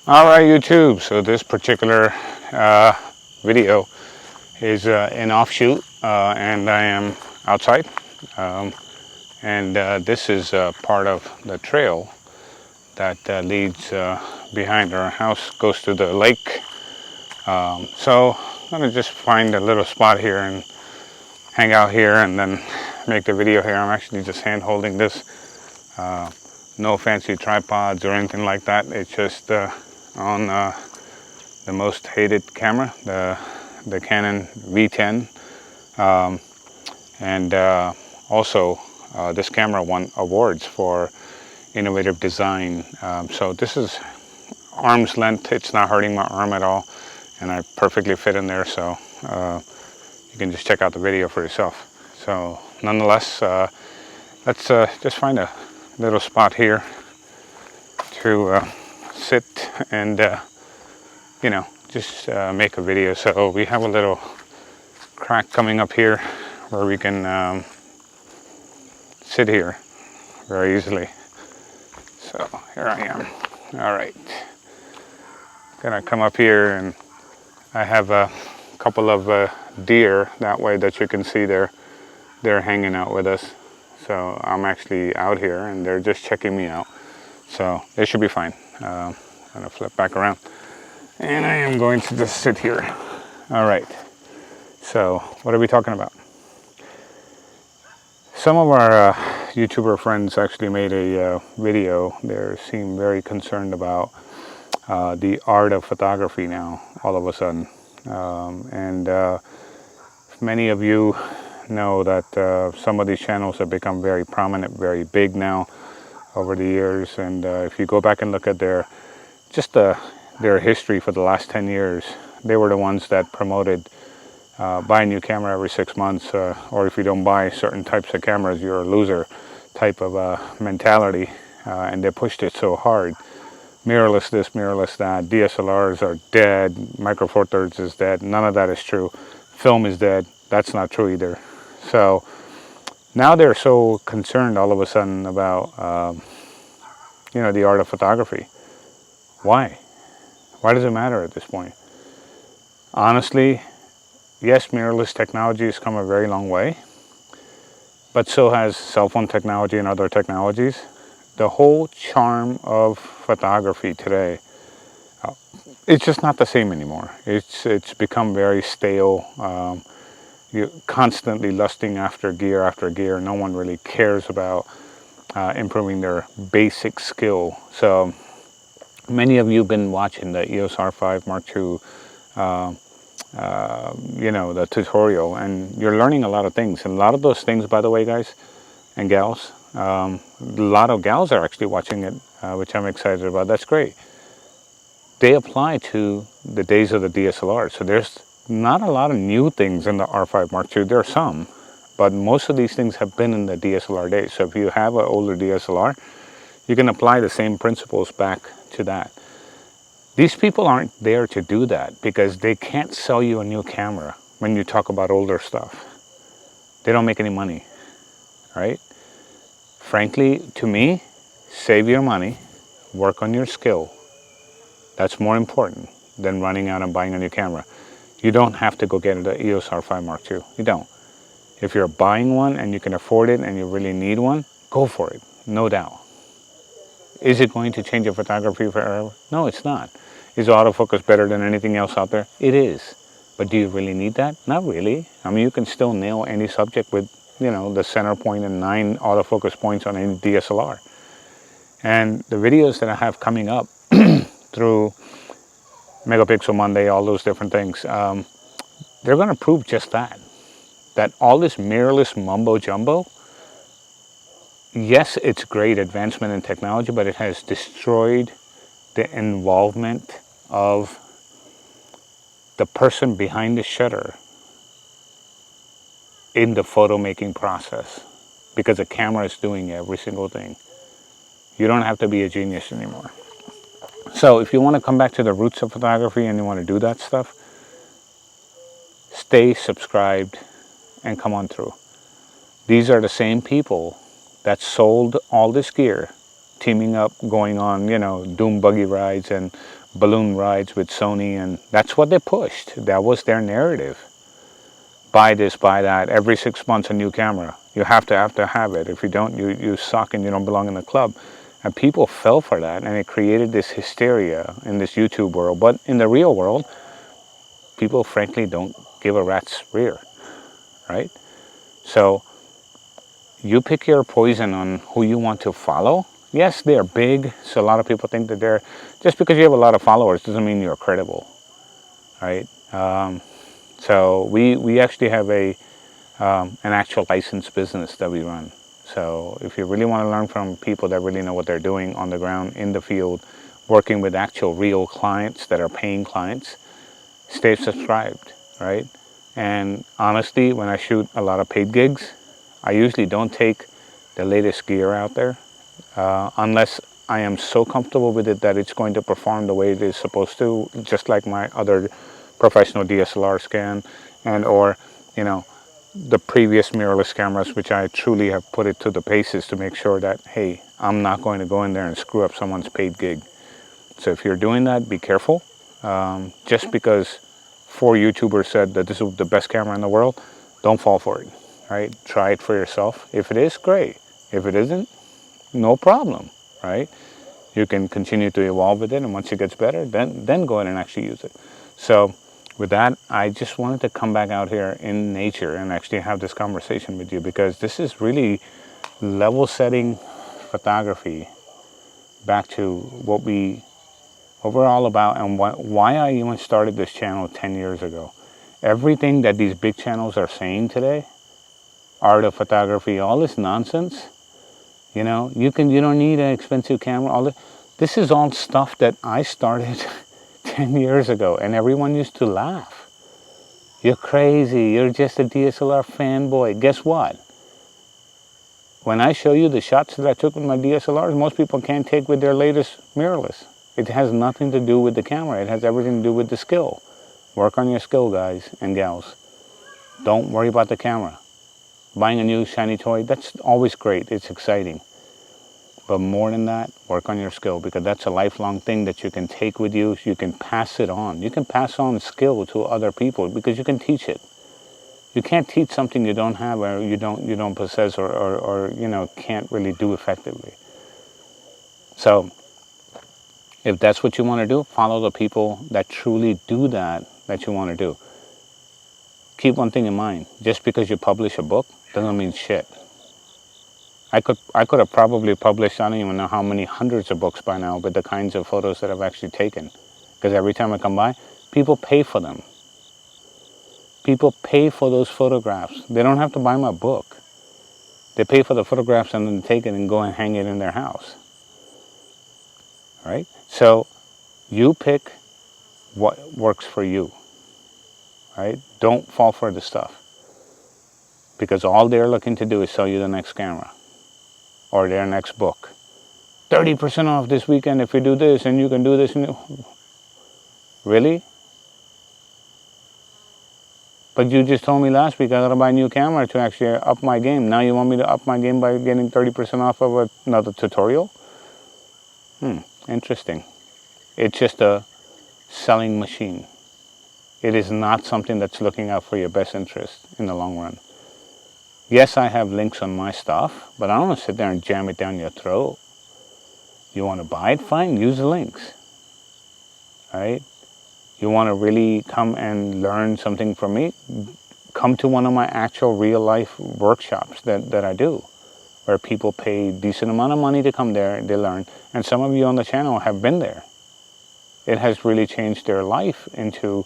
Alright YouTube, so this particular video is an offshoot and I am outside and this is part of the trail that leads behind our house, goes to the lake. So I'm going to just find a little spot here and hang out here and then make the video here. I'm actually just hand holding this. No fancy tripods or anything like that. It's just on the most hated camera, the Canon V10, and also this camera won awards for innovative design. So this is arm's length. It's not hurting my arm at all, and I perfectly fit in there. So you can just check out the video for yourself. So nonetheless, let's just find a little spot here to sit and you know, just make a video. So we have a little crack coming up here where we can sit here very easily. So here I am. All right, gonna come up here, and I have a couple of deer that way that you can see they're hanging out with us. So I'm actually out here and they're just checking me out, so they should be fine. I'm gonna flip back around and I am going to just sit here. All right, so what are we talking about? Some of our YouTuber friends actually made a video. They seem very concerned about the art of photography now, all of a sudden. Many of you know that some of these channels have become very prominent, very big now over the years. And if you go back and look at their history for the last 10 years, they were the ones that promoted buy a new camera every 6 months, or if you don't buy certain types of cameras, you're a loser type of mentality. And they pushed it so hard. Mirrorless this, mirrorless that, DSLRs are dead, Micro Four Thirds is dead, none of that is true. Film is dead, that's not true either. So now they're so concerned all of a sudden about you know, the art of photography. Why? Why does it matter at this point? Honestly, yes, mirrorless technology has come a very long way, but so has cell phone technology and other technologies. The whole charm of photography today, it's just not the same anymore. It's become very stale. You're constantly lusting after gear. No one really cares about improving their basic skill. So many of you have been watching the EOS R5 Mark II, you know, the tutorial, and you're learning a lot of things. And a lot of those things, by the way, guys and gals, a lot of gals are actually watching it, which I'm excited about. That's great. They apply to the days of the DSLR. So there's not a lot of new things in the R5 Mark II. There are some, but most of these things have been in the DSLR days. So if you have an older DSLR, you can apply the same principles back to that. These people aren't there to do that because they can't sell you a new camera when you talk about older stuff. They don't make any money, right? Frankly, to me, save your money, work on your skill. That's more important than running out and buying a new camera. You don't have to go get the EOS R5 Mark II. You don't. If you're buying one and you can afford it and you really need one, go for it, no doubt. Is it going to change your photography forever? No, it's not. Is autofocus better than anything else out there? It is. But do you really need that? Not really. I mean, you can still nail any subject with, you know, the center point and 9 autofocus points on any DSLR. And the videos that I have coming up through Megapixel Monday, all those different things, they're going to prove just that. That all this mirrorless mumbo jumbo, yes, it's great advancement in technology, but it has destroyed the involvement of the person behind the shutter in the photo making process, because the camera is doing every single thing. You don't have to be a genius anymore. So if you want to come back to the roots of photography and you want to do that stuff, stay subscribed and come on through. These are the same people that sold all this gear, teaming up, going on, you know, doom buggy rides and balloon rides with Sony, and that's what they pushed. That was their narrative. Buy this, buy that. Every 6 months a new camera. You have to have it. If you don't, you suck and you don't belong in the club. And people fell for that, and it created this hysteria in this YouTube world. But in the real world, people frankly don't give a rat's rear, right? So you pick your poison on who you want to follow. Yes, they're big, so a lot of people think that they're, just because you have a lot of followers doesn't mean you're credible, right? So we actually have an actual licensed business that we run. So if you really want to learn from people that really know what they're doing on the ground, in the field, working with actual real clients that are paying clients, stay subscribed, right? And honestly, when I shoot a lot of paid gigs, I usually don't take the latest gear out there unless I am so comfortable with it that it's going to perform the way it is supposed to, just like my other professional DSLR can, and or, you know, the previous mirrorless cameras, which I truly have put it to the paces to make sure that, hey, I'm not going to go in there and screw up someone's paid gig. So if you're doing that, be careful. Just because 4 YouTubers said that this is the best camera in the world, don't fall for it, right? Try it for yourself. If it is, great. If it isn't, no problem, right? You can continue to evolve with it, and once it gets better, then go ahead and actually use it. So with that, I just wanted to come back out here in nature and actually have this conversation with you, because this is really level setting photography back to what we're all about, and why I even started this channel 10 years ago. Everything that these big channels are saying today, art of photography, all this nonsense, you know, you don't need an expensive camera. This is all stuff that I started 10 years ago, and everyone used to laugh. You're crazy, you're just a DSLR fanboy. Guess what? When I show you the shots that I took with my DSLRs, most people can't take with their latest mirrorless. It has nothing to do with the camera. It has everything to do with the skill. Work on your skill, guys and gals. Don't worry about the camera. Buying a new shiny toy, that's always great. It's exciting. But more than that, work on your skill, because that's a lifelong thing that you can take with you. You can pass it on. You can pass on skill to other people because you can teach it. You can't teach something you don't have, or you don't possess, or you know, can't really do effectively. So if that's what you want to do, follow the people that truly do that you want to do. Keep one thing in mind: just because you publish a book doesn't mean shit. I could have probably published, I don't even know how many hundreds of books by now with the kinds of photos that I've actually taken. Because every time I come by, people pay for them. People pay for those photographs. They don't have to buy my book. They pay for the photographs and then take it and go and hang it in their house. Right? So you pick what works for you. Right? Don't fall for the stuff. Because all they're looking to do is sell you the next camera or their next book. 30% off this weekend if you do this, and you can do this. Really? But you just told me last week I gotta buy a new camera to actually up my game. Now you want me to up my game by getting 30% off of another tutorial? Interesting. It's just a selling machine. It is not something that's looking out for your best interest in the long run. Yes, I have links on my stuff, but I don't want to sit there and jam it down your throat. You want to buy it? Fine, use the links. Right? You want to really come and learn something from me? Come to one of my actual real life workshops that I do, where people pay a decent amount of money to come there, they learn. And some of you on the channel have been there. It has really changed their life into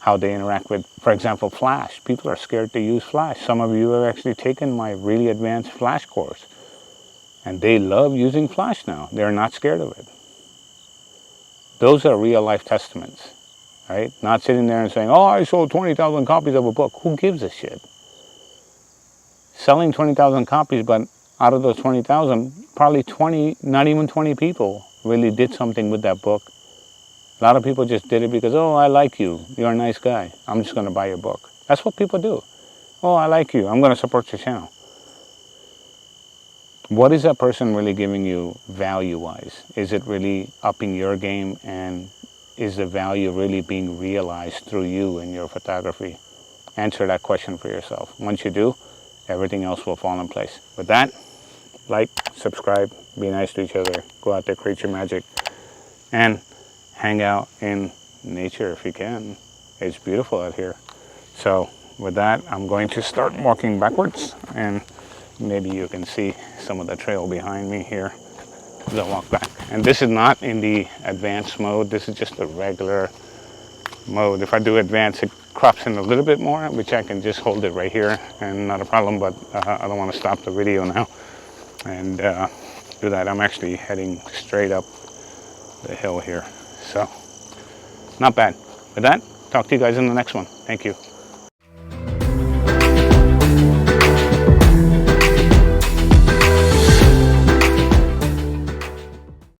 how they interact with, for example, Flash. People are scared to use Flash. Some of you have actually taken my really advanced Flash course, and they love using Flash now. They're not scared of it. Those are real life testaments, right? Not sitting there and saying, oh, I sold 20,000 copies of a book. Who gives a shit? Selling 20,000 copies, but out of those 20,000, probably 20, not even 20 people really did something with that book. A lot of people just did it because, oh, I like you. You're a nice guy. I'm just going to buy your book. That's what people do. Oh, I like you. I'm going to support your channel. What is that person really giving you value-wise? Is it really upping your game and is the value really being realized through you and your photography? Answer that question for yourself. Once you do, everything else will fall in place. With that, like, subscribe, be nice to each other, go out there, create your magic, and hang out in nature if you can. It's beautiful out here. So with that, I'm going to start walking backwards, and maybe you can see some of the trail behind me here as I walk back. And this is not in the advanced mode. This is just the regular mode. If I do advanced, it crops in a little bit more, which I can just hold it right here and not a problem, but I don't want to stop the video now and do that. I'm actually heading straight up the hill here. So not bad. With that, talk to you guys in the next one. Thank you.